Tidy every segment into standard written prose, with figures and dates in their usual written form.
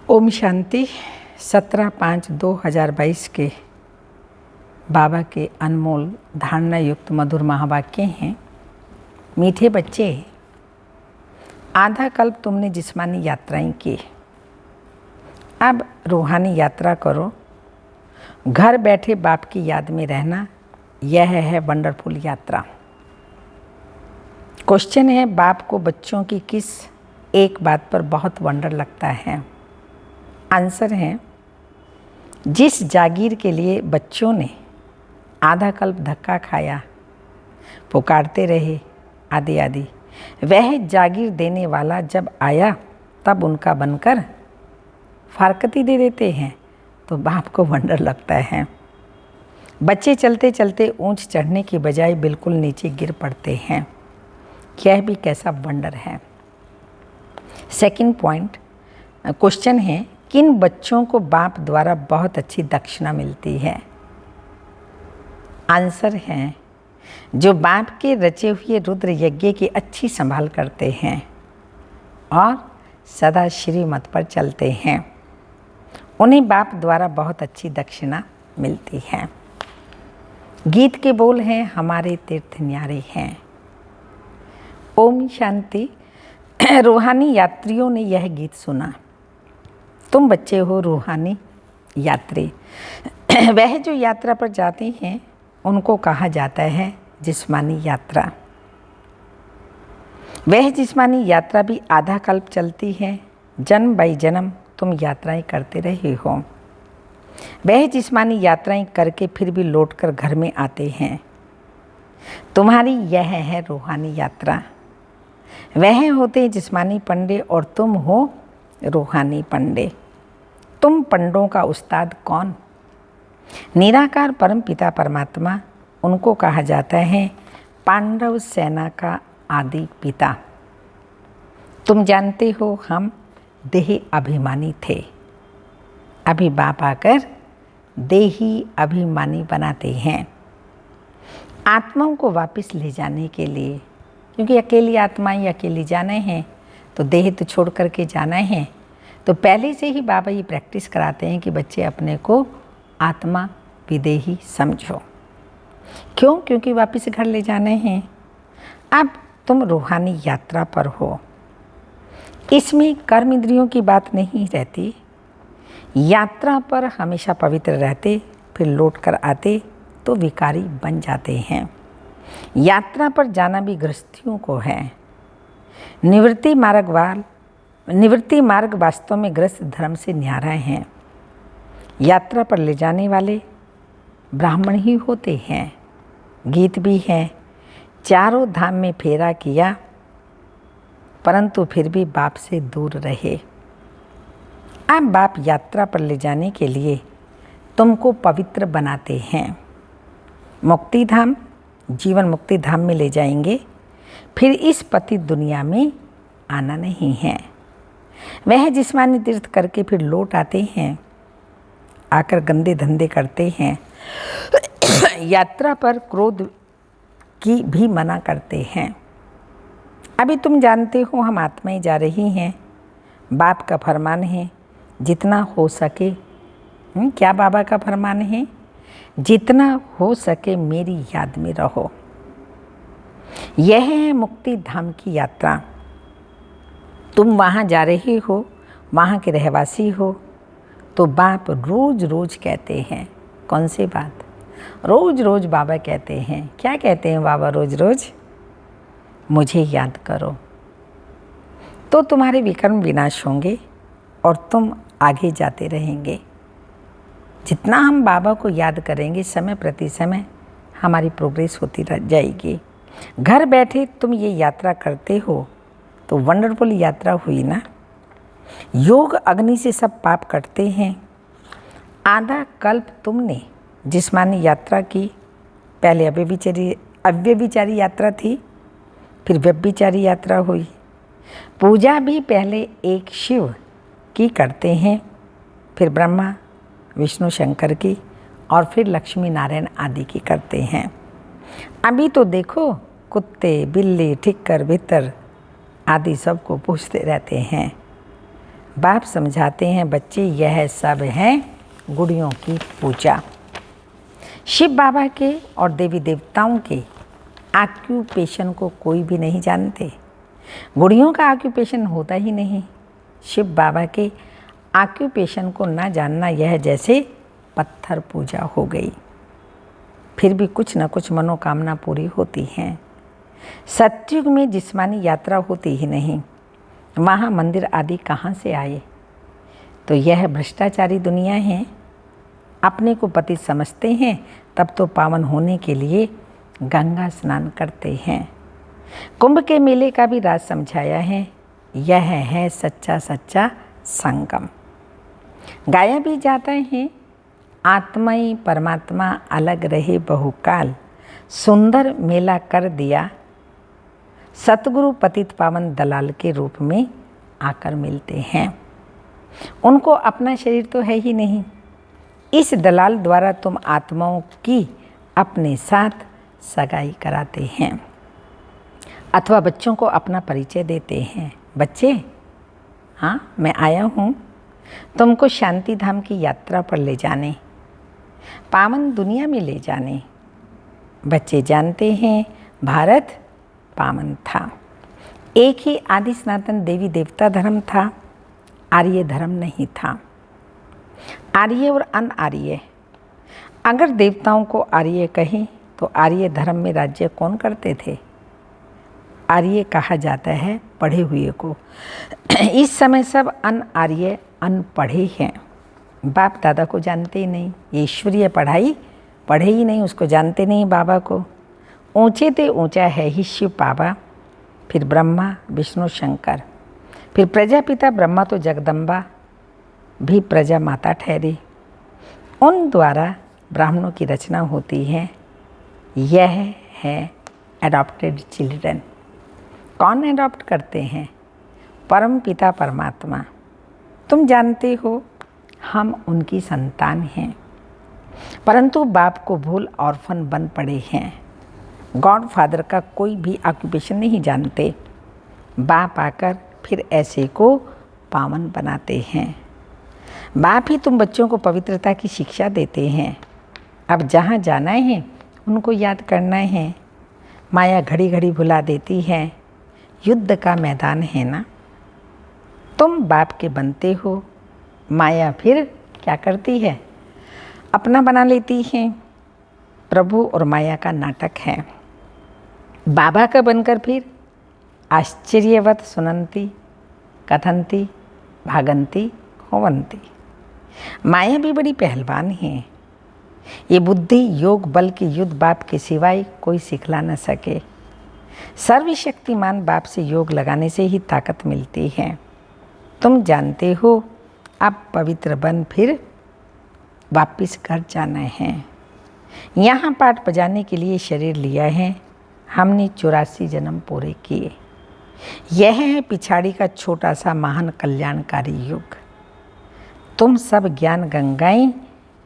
ओम शांति। 17/5/2022 के बाबा के अनमोल धारणा युक्त मधुर महावाक्य हैं। मीठे बच्चे, आधा कल्प तुमने जिस्मानी यात्राएं की, अब रूहानी यात्रा करो। घर बैठे बाप की याद में रहना, यह है वंडरफुल यात्रा। क्वेश्चन है, बाप को बच्चों की किस एक बात पर बहुत वंडर लगता है? आंसर है, जिस जागीर के लिए बच्चों ने आधा कल्प धक्का खाया, पुकारते रहे आदि आदि, वह जागीर देने वाला जब आया तब उनका बनकर फारकती दे देते हैं तो बाप को वंडर लगता है। बच्चे चलते चलते ऊंच चढ़ने की बजाय बिल्कुल नीचे गिर पड़ते हैं। यह भी कैसा वंडर है। सेकंड पॉइंट, क्वेश्चन है, किन बच्चों को बाप द्वारा बहुत अच्छी दक्षिणा मिलती है? आंसर है, जो बाप के रचे हुए रुद्र यज्ञ की अच्छी संभाल करते हैं और सदा श्रीमत पर चलते हैं, उन्हें बाप द्वारा बहुत अच्छी दक्षिणा मिलती है। गीत के बोल हैं, हमारे तीर्थ न्यारे हैं। ओम शांति। रूहानी यात्रियों ने यह गीत सुना। तुम बच्चे हो रूहानी यात्री। वह जो यात्रा पर जाते हैं उनको कहा जाता है जिस्मानी यात्रा। वह जिस्मानी यात्रा भी आधा कल्प चलती है। जन्म बाई जन्म तुम यात्राएं करते रहे हो। वह जिस्मानी यात्राएं करके फिर भी लौटकर घर में आते हैं। तुम्हारी यह है रूहानी यात्रा। वह होते जिस्मानी पंडे और तुम हो रूहानी पंडे। तुम पंडों का उस्ताद कौन? निराकार परम पिता परमात्मा, उनको कहा जाता है पांडव सेना का आदि पिता। तुम जानते हो हम देही अभिमानी थे, अभी बाप आकर देही अभिमानी बनाते हैं। आत्माओं को वापस ले जाने के लिए, क्योंकि अकेली आत्माएं अकेली जाने हैं तो देह तो छोड़ करके जाना है, तो पहले से ही बाबा ये प्रैक्टिस कराते हैं कि बच्चे अपने को आत्मा विदेही समझो। क्यों? क्योंकि वापस घर ले जाने हैं। अब तुम रूहानी यात्रा पर हो। इसमें कर्म इंद्रियों की बात नहीं रहती। यात्रा पर हमेशा पवित्र रहते, फिर लौट कर आते तो विकारी बन जाते हैं। यात्रा पर जाना भी गृहस्थियों को है। निवृत्ति मार्ग वास्तव में गृहस्थ धर्म से न्यारा है। यात्रा पर ले जाने वाले ब्राह्मण ही होते हैं। गीत भी है, चारों धाम में फेरा किया परंतु फिर भी बाप से दूर रहे। अब बाप यात्रा पर ले जाने के लिए तुमको पवित्र बनाते हैं। मुक्ति धाम, जीवन मुक्ति धाम में ले जाएंगे, फिर इस पतित दुनिया में आना नहीं है। वह जिस्मानी तीर्थ करके फिर लौट आते हैं, आकर गंदे धंधे करते हैं। यात्रा पर क्रोध की भी मना करते हैं। अभी तुम जानते हो हम आत्माएं जा रही हैं। बाप का फरमान है जितना हो सके, क्या बाबा का फरमान है? जितना हो सके मेरी याद में रहो। यह है मुक्ति धाम की यात्रा। तुम वहाँ जा रहे हो, वहाँ के रहवासी हो, तो बाप रोज रोज कहते हैं। कौन सी बात? रोज रोज बाबा कहते हैं। क्या कहते हैं बाबा रोज रोज? मुझे याद करो तो तुम्हारे विकर्म विनाश होंगे और तुम आगे जाते रहेंगे। जितना हम बाबा को याद करेंगे, समय प्रति समय हमारी प्रोग्रेस होती रह जाएगी। घर बैठे तुम ये यात्रा करते हो तो वंडरफुल यात्रा हुई ना। योग अग्नि से सब पाप कटते हैं। आधा कल्प तुमने जिस्मानी यात्रा की। पहले अव्यभिचारी यात्रा थी, फिर व्यभिचारी यात्रा हुई। पूजा भी पहले एक शिव की करते हैं, फिर ब्रह्मा विष्णु शंकर की, और फिर लक्ष्मी नारायण आदि की करते हैं। अभी तो देखो कुत्ते बिल्ली ठिक्कर भितर आदि सबको पूछते रहते हैं। बाप समझाते हैं, बच्चे यह सब है गुड़ियों की पूजा। शिव बाबा के और देवी देवताओं के ऑक्यूपेशन को कोई भी नहीं जानते। गुड़ियों का ऑक्यूपेशन होता ही नहीं। शिव बाबा के ऑक्यूपेशन को ना जानना यह जैसे पत्थर पूजा हो गई। फिर भी कुछ न कुछ मनोकामना पूरी होती हैं। सतयुग में जिस्मानी यात्रा होती ही नहीं, वहाँ मंदिर आदि कहाँ से आए? तो यह भ्रष्टाचारी दुनिया है। अपने को पति समझते हैं तब तो पावन होने के लिए गंगा स्नान करते हैं। कुंभ के मेले का भी राज समझाया है। यह है सच्चा सच्चा संगम। गाया भी जाता है, आत्मा ही परमात्मा अलग रहे बहुकाल, सुंदर मेला कर दिया। सतगुरु पतित पावन दलाल के रूप में आकर मिलते हैं। उनको अपना शरीर तो है ही नहीं। इस दलाल द्वारा तुम आत्माओं की अपने साथ सगाई कराते हैं अथवा बच्चों को अपना परिचय देते हैं। बच्चे, हाँ मैं आया हूँ तुमको शांति धाम की यात्रा पर ले जाने, पावन दुनिया में ले जाने। बच्चे जानते हैं भारत पावन था। एक ही आदि सनातन देवी देवता धर्म था, आर्य धर्म नहीं था। आर्य और अनआर्य, अगर देवताओं को आर्य कहें तो आर्य धर्म में राज्य कौन करते थे? आर्य कहा जाता है पढ़े हुए को। इस समय सब अनआर्य अनपढ़े हैं। बाप दादा को जानते ही नहीं, ईश्वरीय पढ़ाई पढ़े ही नहीं, उसको जानते नहीं बाबा को। ऊंचे ते ऊंचा है ही शिव बाबा, फिर ब्रह्मा विष्णु शंकर, फिर प्रजापिता ब्रह्मा तो जगदम्बा भी प्रजा माता ठहरी। उन द्वारा ब्राह्मणों की रचना होती है। यह है एडॉप्टेड चिल्ड्रन। कौन एडॉप्ट करते हैं? परम पिता परमात्मा। तुम जानते हो हम उनकी संतान हैं, परंतु बाप को भूल ऑर्फन बन पड़े हैं। गॉड फादर का कोई भी ऑक्यूपेशन नहीं जानते। बाप आकर फिर ऐसे को पावन बनाते हैं। बाप ही तुम बच्चों को पवित्रता की शिक्षा देते हैं। अब जहाँ जाना है उनको याद करना है। माया घड़ी घड़ी भुला देती है। युद्ध का मैदान है ना, तुम बाप के बनते हो, माया फिर क्या करती है? अपना बना लेती है। प्रभु और माया का नाटक है। बाबा का बनकर फिर आश्चर्यवत सुनंती कथंती भागंती होवंती। माया भी बड़ी पहलवान है। ये बुद्धि योग बल के युद्ध बाप के सिवाय कोई सिखला न सके। सर्वशक्तिमान बाप से योग लगाने से ही ताकत मिलती है। तुम जानते हो अब पवित्र बन फिर वापिस घर जाना है। यहाँ पाठ बजाने के लिए शरीर लिया है। हमने 84 जन्म पूरे किए। यह है पिछाड़ी का छोटा सा महान कल्याणकारी युग। तुम सब ज्ञान गंगाएं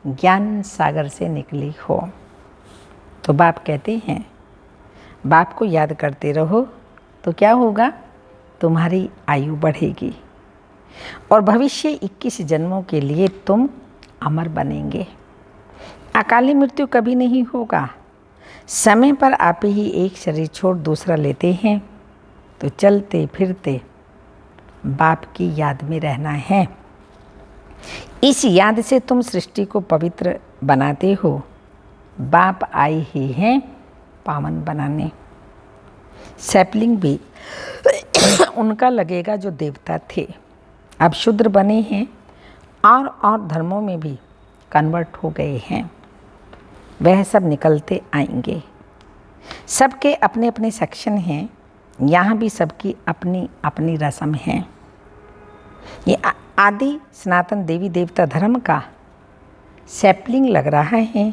ज्ञान सागर से निकली हो। तो बाप कहते हैं बाप को याद करते रहो तो क्या होगा? तुम्हारी आयु बढ़ेगी और भविष्य 21 जन्मों के लिए तुम अमर बनेंगे। अकाली मृत्यु कभी नहीं होगा। समय पर आप ही एक शरीर छोड़ दूसरा लेते हैं तो चलते फिरते बाप की याद में रहना है। इस याद से तुम सृष्टि को पवित्र बनाते हो। बाप आए ही हैं पावन बनाने। सैपलिंग भी उनका लगेगा जो देवता थे, अब शूद्र बने हैं और धर्मों में भी कन्वर्ट हो गए हैं। वह सब निकलते आएंगे। सबके अपने अपने सेक्शन हैं। यहाँ भी सबकी अपनी अपनी रस्म है। ये आदि सनातन देवी देवता धर्म का सैपलिंग लग रहा है।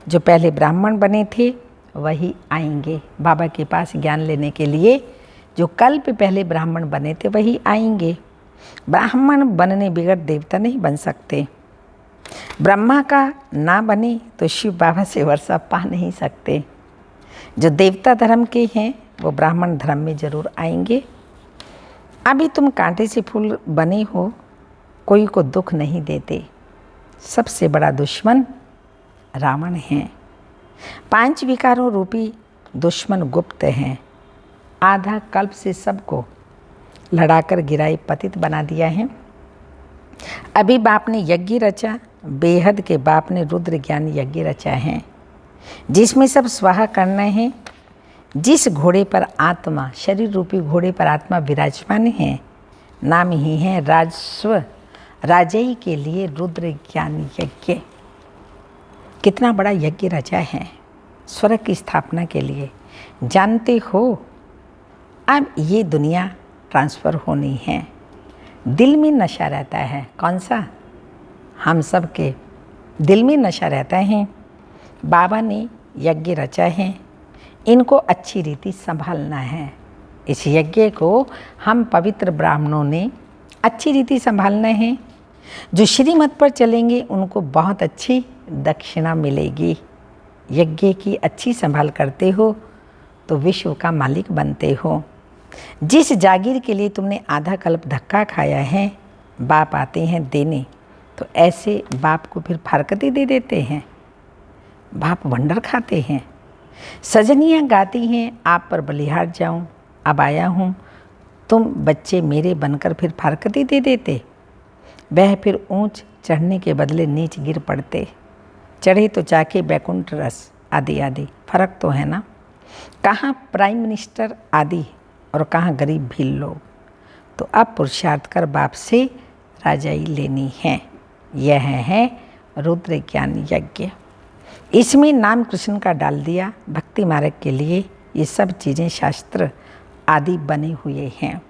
जो पहले ब्राह्मण बने थे वही आएंगे बाबा के पास ज्ञान लेने के लिए। जो कल्प पहले ब्राह्मण बने थे वही आएंगे। ब्राह्मण बनने बिगड़ देवता नहीं बन सकते। ब्रह्मा का ना बने तो शिव बाबा से वर्षा पा नहीं सकते। जो देवता धर्म के हैं वो ब्राह्मण धर्म में जरूर आएंगे। अभी तुम कांटे से फूल बने हो, कोई को दुख नहीं देते। सबसे बड़ा दुश्मन रावण है। 5 विकारों रूपी दुश्मन गुप्त हैं। आधा कल्प से सबको लड़ाकर गिराई पतित बना दिया है। अभी बाप ने यज्ञ रचा, बेहद के बाप ने रुद्र ज्ञान यज्ञ रचा है, जिसमें सब स्वाहा करना है। जिस घोड़े पर आत्मा, शरीर रूपी घोड़े पर आत्मा विराजमान है, नाम ही है राजस्व, राजई के लिए रुद्र ज्ञान यज्ञ। कितना बड़ा यज्ञ रचा है स्वर्ग की स्थापना के लिए। जानते हो अब ये दुनिया ट्रांसफ़र होनी है। दिल में नशा रहता है, कौन सा? हम सब के दिल में नशा रहता है। बाबा ने यज्ञ रचा है, इनको अच्छी रीति संभालना है। इस यज्ञ को हम पवित्र ब्राह्मणों ने अच्छी रीति संभालना है। जो श्रीमत पर चलेंगे उनको बहुत अच्छी दक्षिणा मिलेगी। यज्ञ की अच्छी संभाल करते हो तो विश्व का मालिक बनते हो। जिस जागीर के लिए तुमने आधा कल्प धक्का खाया है, बाप आते हैं देने, तो ऐसे बाप को फिर फारकती दे देते हैं। बाप वंडर खाते हैं। सजनियाँ गाती हैं, आप पर बलिहार जाऊं, अब आया हूँ, तुम बच्चे मेरे बनकर फिर फारकती दे देते। वह फिर ऊंच चढ़ने के बदले नीच गिर पड़ते। चढ़े तो चाके बैकुंठ रस आदि आदि। फर्क तो है ना। कहाँ प्राइम मिनिस्टर आदि और कहाँ गरीब भील लोग। तो अब पुरुषार्थ कर बाप से राजाई लेनी है। यह है रुद्र ज्ञान यज्ञ। इसमें नाम कृष्ण का डाल दिया भक्ति मार्ग के लिए। ये सब चीज़ें शास्त्र आदि बने हुए हैं।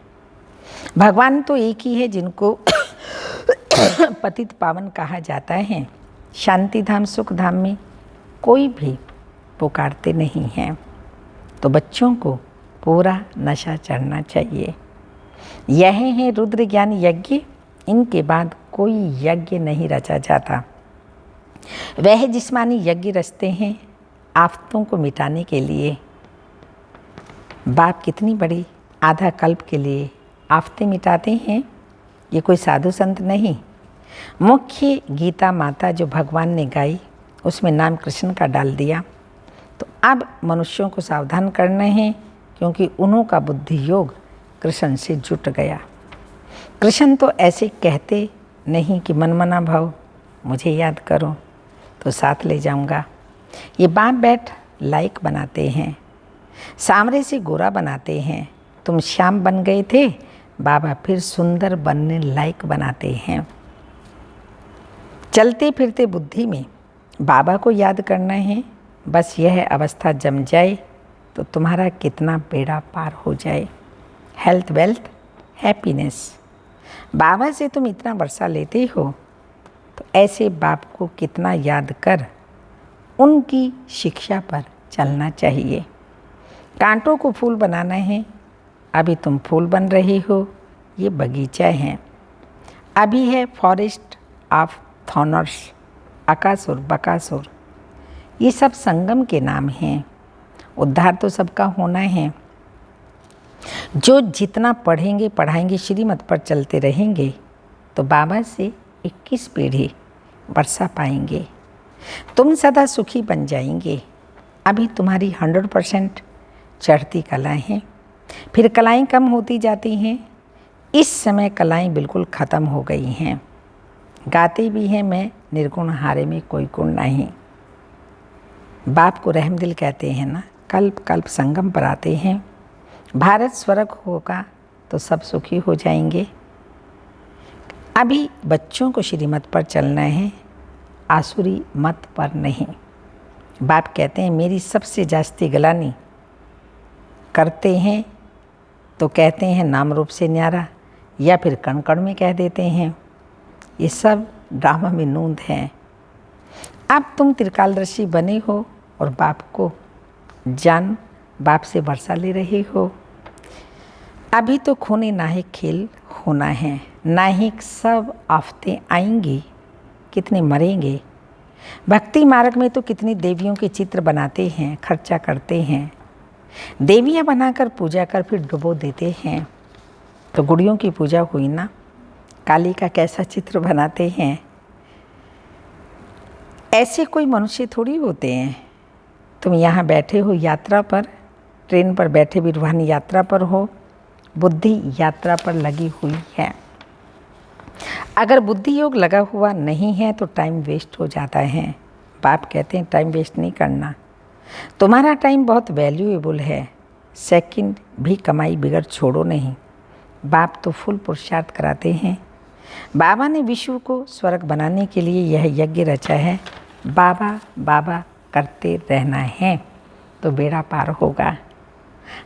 भगवान तो एक ही है जिनको पतित पावन कहा जाता है। शांति धाम सुख धाम में कोई भी पुकारते नहीं हैं। तो बच्चों को पूरा नशा चढ़ना चाहिए। यह है रुद्र ज्ञान यज्ञ। इनके बाद कोई यज्ञ नहीं रचा जाता। वह जिस्मानी यज्ञ रचते हैं आफतों को मिटाने के लिए। बाप कितनी बड़ी आधा कल्प के लिए आफतें मिटाते हैं। ये कोई साधु संत नहीं। मुख्य गीता माता जो भगवान ने गाई, उसमें नाम कृष्ण का डाल दिया। तो अब मनुष्यों को सावधान करना है, क्योंकि उन्हों का बुद्धि योग कृष्ण से जुट गया। कृष्ण तो ऐसे कहते नहीं कि मनमना भाव मुझे याद करो तो साथ ले जाऊंगा। ये बाप बैठ लायक बनाते हैं, सांवरे से गोरा बनाते हैं। तुम श्याम बन गए थे, बाबा फिर सुंदर बनने लायक बनाते हैं। चलते फिरते बुद्धि में बाबा को याद करना है। बस यह अवस्था जम जाए तो तुम्हारा कितना बेड़ा पार हो जाए। Health, wealth, happiness. बाबा से तुम इतना वर्षा लेते हो, तो ऐसे बाप को कितना याद कर उनकी शिक्षा पर चलना चाहिए। कांटों को फूल बनाना है। अभी तुम फूल बन रहे हो, ये बगीचा है। अभी है फॉरेस्ट ऑफ थॉर्न्स, अकासुर, बकासुर। ये सब संगम के नाम हैं। उद्धार तो सबका होना है। जो जितना पढ़ेंगे पढ़ाएंगे, श्रीमत पर चलते रहेंगे, तो बाबा से 21 पीढ़ी वर्षा पाएंगे। तुम सदा सुखी बन जाएंगे। अभी तुम्हारी 100% चढ़ती कलाएँ हैं, फिर कलाएँ कम होती जाती हैं। इस समय कलाएँ बिल्कुल ख़त्म हो गई हैं। गाते भी हैं मैं निर्गुण हारे में कोई गुण नहीं। बाप को रहमदिल कहते हैं ना। कल्प कल्प संगम पर आते हैं। भारत स्वर्ग होगा तो सब सुखी हो जाएंगे। अभी बच्चों को श्रीमत पर चलना है, आसुरी मत पर नहीं। बाप कहते हैं मेरी सबसे जास्ती गलानी करते हैं तो कहते हैं नाम रूप से न्यारा, या फिर कण कण में कह देते हैं। ये सब ड्रामा में नूंद है। अब तुम त्रिकालदर्शी बने हो और बाप को जान बाप से वर्षा ले रहे हो। अभी तो खूने नाहिक खेल होना है। नाहिक सब आफतें आएंगी, कितने मरेंगे। भक्ति मार्ग में तो कितनी देवियों के चित्र बनाते हैं, खर्चा करते हैं। देवियां बनाकर पूजा कर फिर डुबो देते हैं। तो गुड़ियों की पूजा हुई ना, काली का कैसा चित्र बनाते हैं। ऐसे कोई मनुष्य थोड़ी होते हैं। तुम यहाँ बैठे हो यात्रा पर, ट्रेन पर बैठे भी रूहानी यात्रा पर हो, बुद्धि यात्रा पर लगी हुई है। अगर बुद्धि योग लगा हुआ नहीं है तो टाइम वेस्ट हो जाता है। बाप कहते हैं टाइम वेस्ट नहीं करना, तुम्हारा टाइम बहुत वैल्यूएबल है। सेकंड भी कमाई बिगड़ छोड़ो नहीं। बाप तो फुल पुरुषार्थ कराते हैं। बाबा ने विश्व को स्वर्ग बनाने के लिए यह यज्ञ रचा है। बाबा बाबा करते रहना है तो बेड़ा पार होगा।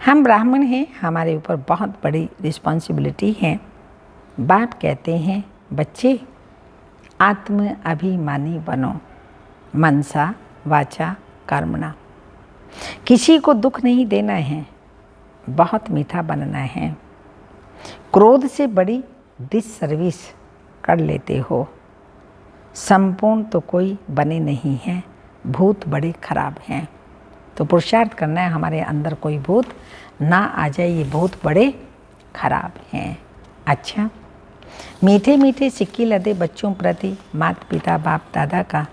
हम ब्राह्मण हैं, हमारे ऊपर बहुत बड़ी रिस्पॉन्सिबिलिटी है। बाप कहते हैं बच्चे आत्म अभिमानी बनो, मनसा वाचा कर्मणा। किसी को दुख नहीं देना है, बहुत मीठा बनना है। क्रोध से बड़ी डिससर्विस कर लेते हो। संपूर्ण तो कोई बने नहीं हैं, भूत बड़े खराब हैं। तो पुरुषार्थ करना है हमारे अंदर कोई भूत ना आ जाए, ये भूत बड़े खराब हैं। अच्छा, मीठे मीठे सिक्के लदे बच्चों प्रति माता पिता बाप दादा का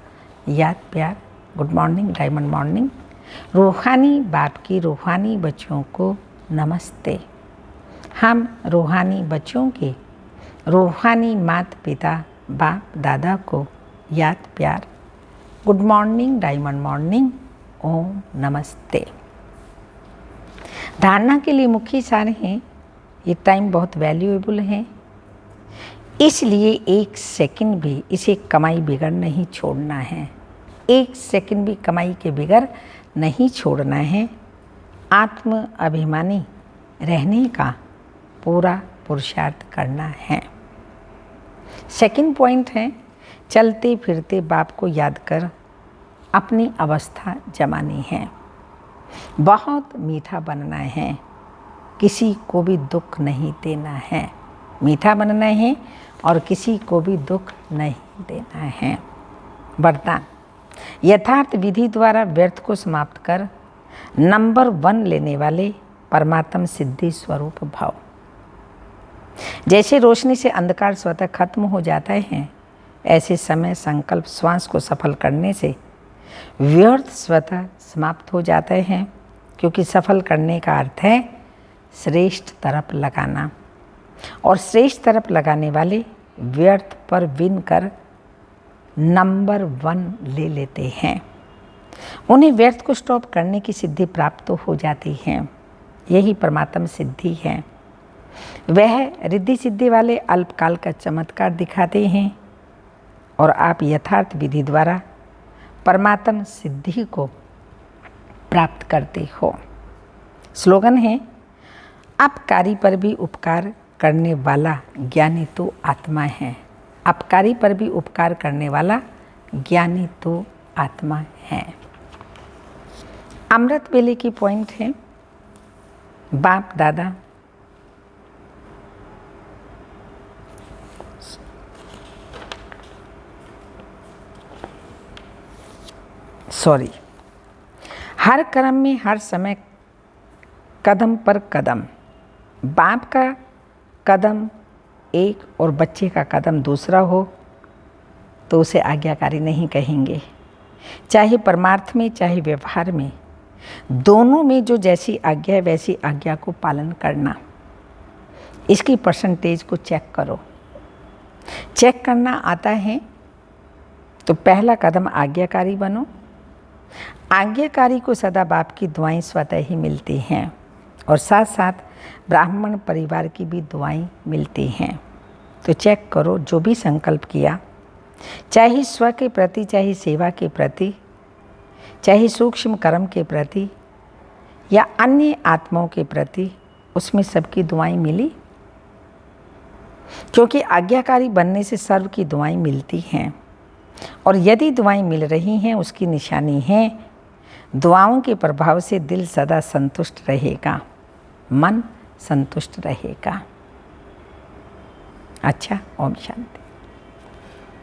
याद प्यार। Good morning, diamond morning. रूहानी बाप की रूहानी बच्चों को नमस्ते। हम रूहानी बच्चों के रूहानी माता पिता बाप दादा को याद प्यार। गुड मॉर्निंग, डायमंड मॉर्निंग, ओम नमस्ते। धारणा के लिए मुख्य सार हैं, ये टाइम बहुत वैल्यूएबल है, इसलिए एक सेकंड भी इसे कमाई बिगड़ नहीं छोड़ना है। एक सेकंड भी कमाई के बिगड़ नहीं छोड़ना है। आत्म अभिमानी रहने का पूरा पुरुषार्थ करना है। सेकंड पॉइंट है, चलते फिरते बाप को याद कर अपनी अवस्था जमानी है। बहुत मीठा बनना है, किसी को भी दुख नहीं देना है। मीठा बनना है और किसी को भी दुख नहीं देना है। वरदान, यथार्थ विधि द्वारा व्यर्थ को समाप्त कर नंबर 1 लेने वाले परमात्म सिद्धि स्वरूप भाव। जैसे रोशनी से अंधकार स्वतः खत्म हो जाता है, ऐसे समय संकल्प श्वास को सफल करने से व्यर्थ स्वतः समाप्त हो जाते हैं, क्योंकि सफल करने का अर्थ है श्रेष्ठ तरफ लगाना, और श्रेष्ठ तरफ लगाने वाले व्यर्थ पर विन कर नंबर 1 ले लेते हैं। उन्हें व्यर्थ को स्टॉप करने की सिद्धि प्राप्त तो हो जाती है। यही परमात्म सिद्धि है। वह रिद्धि सिद्धि वाले अल्पकाल का चमत्कार दिखाते हैं और आप यथार्थ विधि द्वारा परमात्म सिद्धि को प्राप्त करते हो। स्लोगन है, अपकारी पर भी उपकार करने वाला ज्ञानी तो आत्मा है। अपकारी पर भी उपकार करने वाला ज्ञानी तो आत्मा है। अमृत वेले की पॉइंट है, बाप दादा हर कर्म में हर समय कदम पर कदम, बाप का कदम एक और बच्चे का कदम दूसरा हो तो उसे आज्ञाकारी नहीं कहेंगे। चाहे परमार्थ में चाहे व्यवहार में, दोनों में जो जैसी आज्ञा है वैसी आज्ञा को पालन करना। इसकी परसेंटेज को चेक करो। चेक करना आता है तो पहला कदम आज्ञाकारी बनो। आज्ञाकारी को सदा बाप की दुआएं स्वतः ही मिलती हैं और साथ साथ ब्राह्मण परिवार की भी दुआएं मिलती हैं। तो चेक करो, जो भी संकल्प किया, चाहे स्व के प्रति, चाहे सेवा के प्रति, चाहे सूक्ष्म कर्म के प्रति या अन्य आत्माओं के प्रति, उसमें सबकी दुआएं मिली। क्योंकि आज्ञाकारी बनने से सर्व की दुआएं मिलती हैं, और यदि दुआएं मिल रही हैं उसकी निशानी है दुआओं के प्रभाव से दिल सदा संतुष्ट रहेगा, मन संतुष्ट रहेगा। अच्छा, ओम शांति।